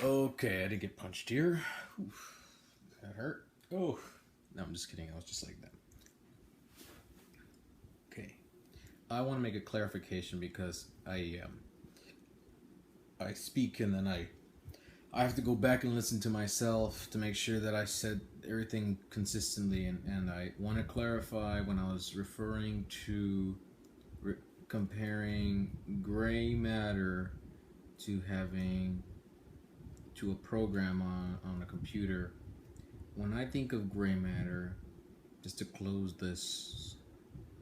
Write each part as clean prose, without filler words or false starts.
Okay, I did get punched here. Oof, that hurt. Oh, no, I'm just kidding. I was just like that. Okay, I want to make a clarification because I speak and then I have to go back and listen to myself to make sure that I said everything consistently. And I want to clarify when I was referring to comparing gray matter to having to a program on a computer. When I think of gray matter, just to close this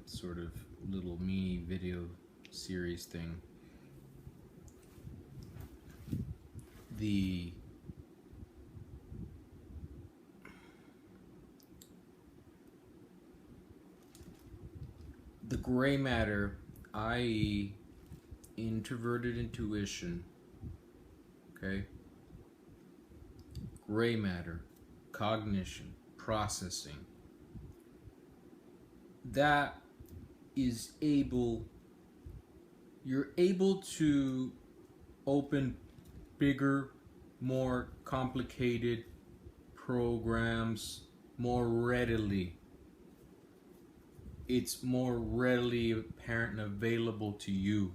sort of little mini video series thing, the gray matter, i.e., introverted intuition, okay? Gray matter, cognition, processing, that is you're able to open bigger, more complicated programs more readily. It's more readily apparent and available to you.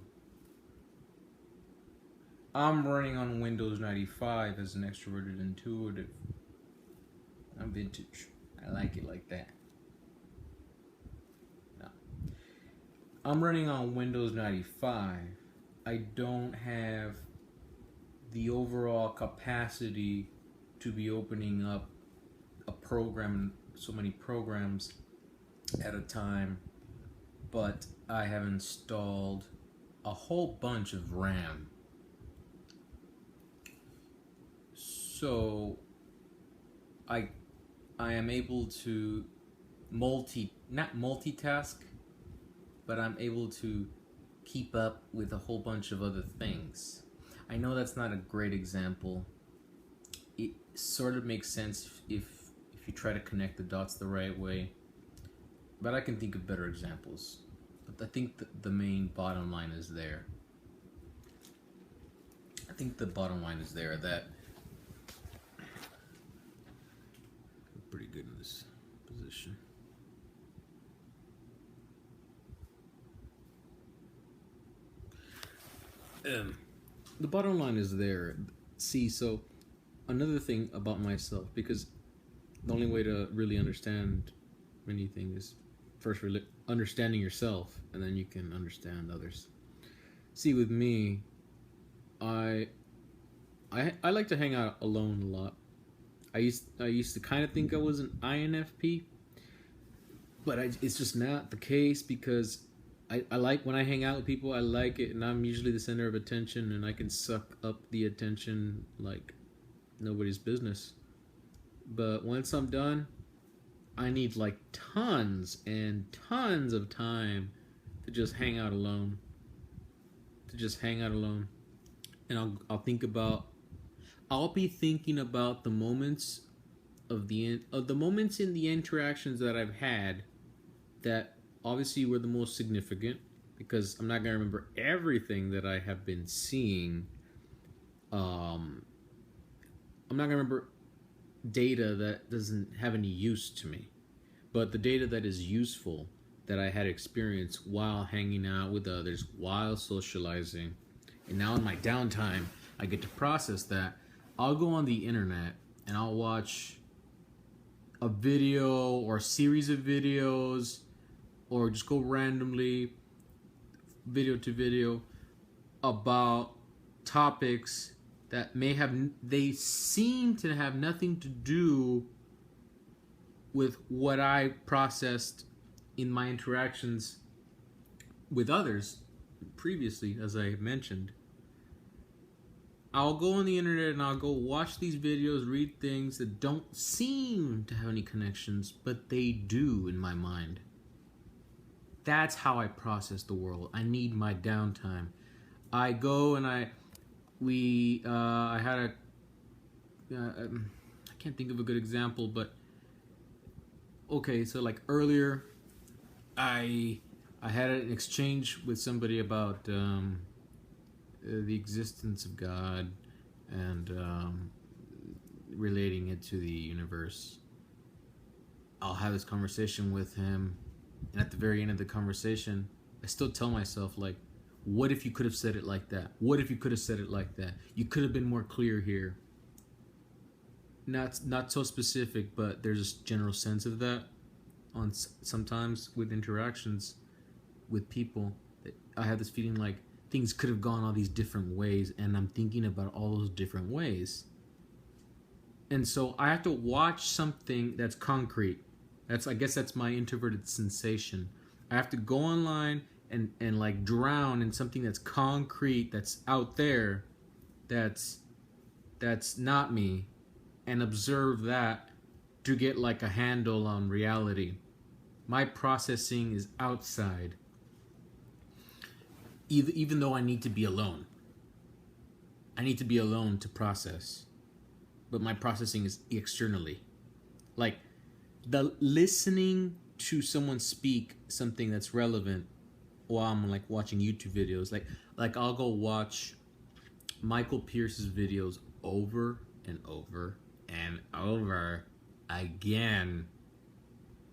I'm running on Windows 95 as an extroverted intuitive. I'm vintage. I like it like that. No. I'm running on Windows 95. I don't have the overall capacity to be opening up a program, so many programs at a time, but I have installed a whole bunch of RAM. So I am able to not multitask, but I'm able to keep up with a whole bunch of other things. I know that's not a great example. It sort of makes sense if you try to connect the dots the right way, but I can think of better examples. But I think the main bottom line is there. I think the bottom line is there that I'm pretty good in this position. The bottom line is there. See, so another thing about myself, because the only way to really understand anything is first really understanding yourself, and then you can understand others. See, with me, I like to hang out alone a lot. I used to kind of think I was an INFP, but it's just not the case because I like when I hang out with people. I like it, and I'm usually the center of attention, and I can suck up the attention like nobody's business. But once I'm done, I need like tons and tons of time to just hang out alone. And I'll be thinking about the moments of the moments in the interactions that I've had that obviously were the most significant, because I'm not going to remember everything that I have been seeing. I'm not going to remember data that doesn't have any use to me, but the data that is useful, that I had experience while hanging out with others, while socializing, and now in my downtime, I get to process that. I'll go on the internet and I'll watch a video or a series of videos, or just go randomly video to video about topics that they seem to have nothing to do with what I processed in my interactions with others previously, as I mentioned. I'll go on the internet and I'll go watch these videos, read things that don't seem to have any connections, but they do in my mind. That's how I process the world. I need my downtime. I go and I had a I can't think of a good example, but okay, so like earlier, I had an exchange with somebody about the existence of God and relating it to the universe. I'll have this conversation with him, and at the very end of the conversation, I still tell myself, like, what if you could have said it like that? What if you could have said it like that? You could have been more clear here. Not so specific, but there's a general sense of that on sometimes with interactions with people. I have this feeling like things could have gone all these different ways, and I'm thinking about all those different ways. And so I have to watch something that's concrete. I guess that's my introverted sensation. I have to go online and like drown in something that's concrete, that's out there, that's not me, and observe that to get like a handle on reality. My processing is outside. Even though I need to be alone. I need to be alone to process. But my processing is externally. Like the listening to someone speak something that's relevant while I'm like watching YouTube videos. Like I'll go watch Michael Pierce's videos over and over and over again.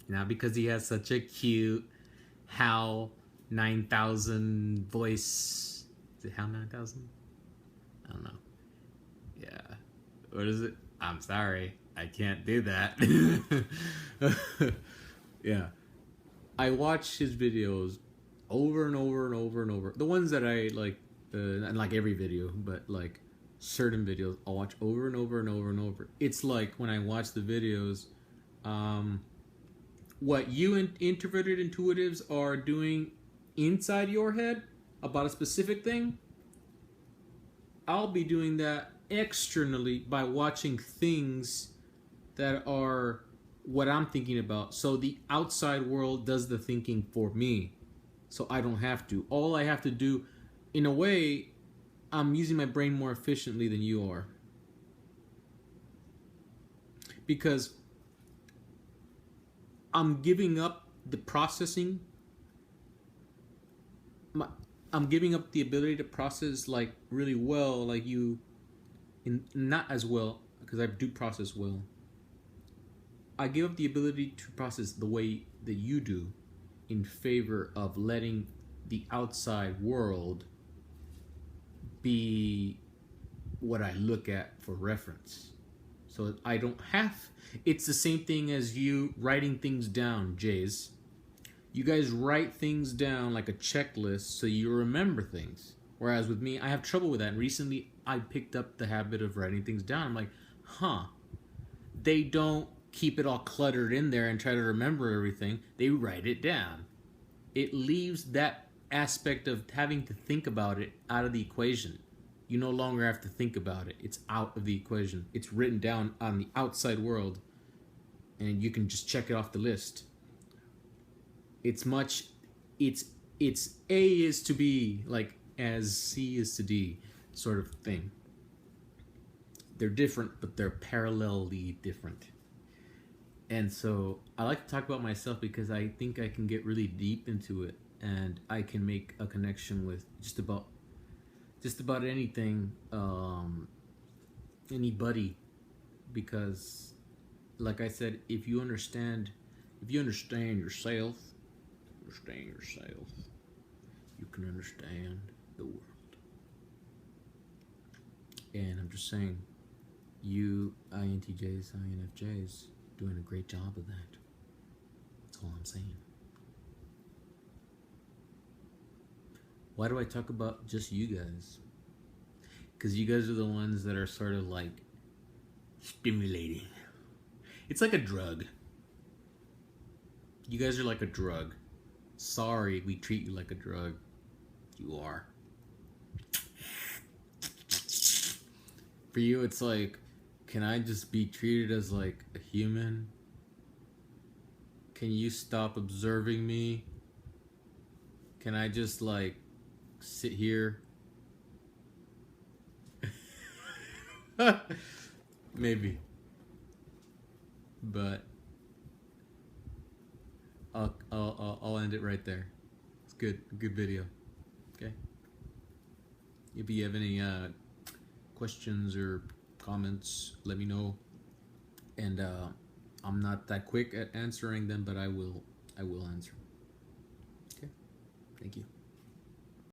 Not because he has such a cute HAL 9000 voice. Is it HAL 9000? I don't know. Yeah. What is it? I'm sorry. I can't do that. Yeah. I watch his videos over and over and over and over. The ones that I like, not like every video, but like certain videos, I'll watch over and over and over and over. It's like when I watch the videos, what you introverted intuitives are doing inside your head about a specific thing, I'll be doing that externally by watching things that are what I'm thinking about. So the outside world does the thinking for me. So I don't have to. All I have to do, in a way, I'm using my brain more efficiently than you are. Because I'm giving up the processing. I'm giving up the ability to process like really well, like you, not as well, because I do process well. I give up the ability to process the way that you do in favor of letting the outside world be what I look at for reference. So I don't have, it's the same thing as you writing things down, Jays. You guys write things down like a checklist so you remember things. Whereas with me, I have trouble with that. And recently, I picked up the habit of writing things down. I'm like, they don't keep it all cluttered in there and try to remember everything. They write it down. It leaves that aspect of having to think about it out of the equation. You no longer have to think about it. It's out of the equation. It's written down on the outside world, and you can just check it off the list. It's A is to B, like as C is to D, sort of thing. They're different, but they're parallelly different. And so I like to talk about myself because I think I can get really deep into it, and I can make a connection with just about anything, anybody, because like I said, if you understand yourself, you can understand the world. And I'm just saying, you INTJs, INFJs, doing a great job of that. That's all I'm saying. Why do I talk about just you guys? Because you guys are the ones that are sort of like stimulating. It's like a drug. You guys are like a drug. Sorry, we treat you like a drug. You are. For you, it's like, can I just be treated as like a human? Can you stop observing me? Can I just like sit here? Maybe. But I'll end it right there. It's good. A good video. Okay. If you have any questions or comments, let me know. And I'm not that quick at answering them, but I will answer. Okay. Thank you.